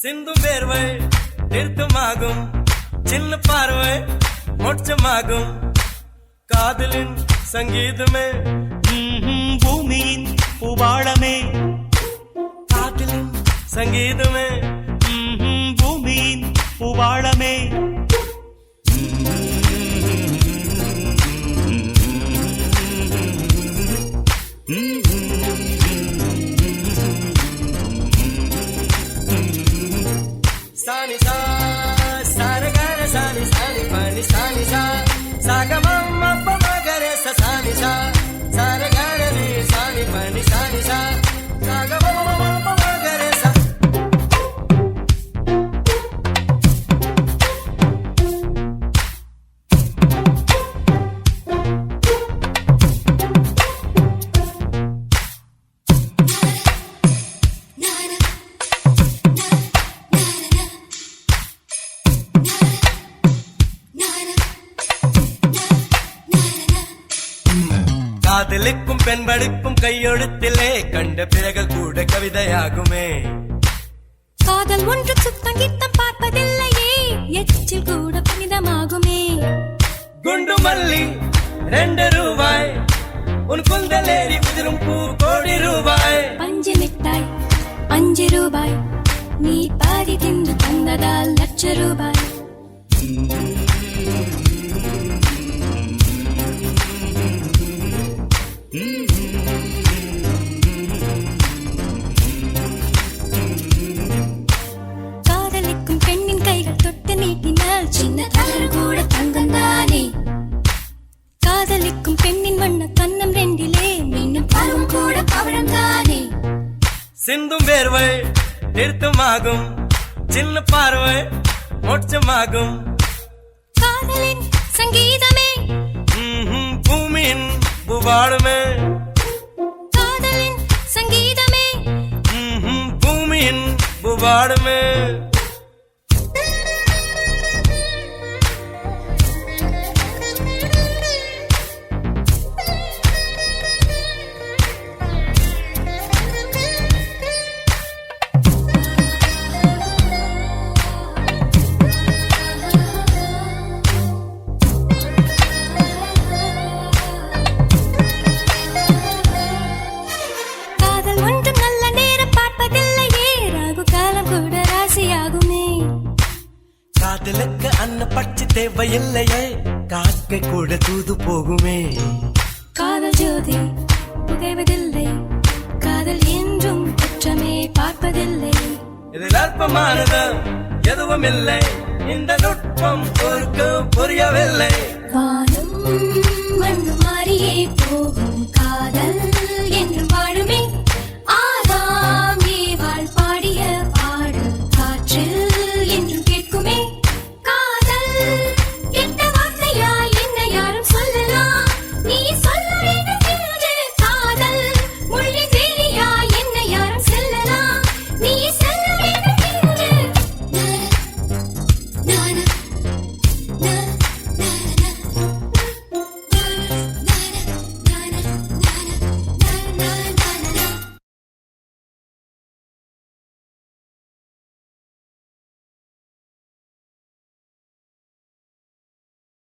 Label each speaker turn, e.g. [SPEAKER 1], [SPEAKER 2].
[SPEAKER 1] சிந்தும் வேர்வை நிறுத்தமாகும், சின்ன பார்வை மோட்சமாகும். காதலின் சங்கீதமே
[SPEAKER 2] பூமியின் பூபாளமே,
[SPEAKER 1] காதலின் சங்கீதமே
[SPEAKER 2] பூமியின் பூபாளமே.
[SPEAKER 1] சானி சா சாரகர சானி சானி பனி சானி சா சாகமம் அப்பமகர சானி சா சாரகர நீ சானி பனி சானி சா சாகமம் அப்பமகர சா. காதலிக்கும் பெண் படிப்பும் கையெழுத்திலே கண்ட பிறகு கூட கவிதையாகுமே.
[SPEAKER 3] காதல் ஒன்று சுத்தம் கித்தம் பார்ப்பதில்லையே, எச்சில் கூட புனிதமாகுமே.
[SPEAKER 1] குண்டு மல்லி 2 ரூபாய், உன் குந்தலேறி உதிரும் பூ கோடி ரூபாய்.
[SPEAKER 3] பஞ்சு மிட்டாய் 5 ரூபாய், நீ பாதி தின்று தந்ததால் லட்ச ரூபாய். காதலிக்கும் பெண்ணின் கைகள் தொட்டு நீட்டினால் சின்ன தவறு கூட தங்கந்தானே. காதலிக்கும் பெண்ணின் வண்ண கண்ணம் 2 மின்னும் பருவம் கூட பவழம் தானே.
[SPEAKER 1] சிந்தும் வேர்வை நிறுத்தமாகும், சின்ன பார்வை மோட்சமாகும்.
[SPEAKER 3] காதலின் சங்கீதமே
[SPEAKER 1] பூமியின் பூபாளமே,
[SPEAKER 3] காதலின் சங்கீதமே
[SPEAKER 1] பூமியின் பூபாளமே.
[SPEAKER 3] காதல் ஒன்றும் நல்ல நேரம் பார்ப்பதில்லையே, ராகு காலம் கூட ராசியாகுமே.
[SPEAKER 1] காதலுக்கு அன்ன பட்சி தேவையில்லையே, காக்கை கூட தூது போகுமே.
[SPEAKER 3] காதல் ஜோதி புகைவதில்லை, காதல் என்றும் குற்றமே பார்ப்பதில்லை.
[SPEAKER 1] இதில் அற்பமானது எதுவும் இல்லை, இந்த நுட்பம் ஒருக்கு புரியவில்லை.
[SPEAKER 3] வானும் மண்ணு மாறியே போகும், காதல் என்று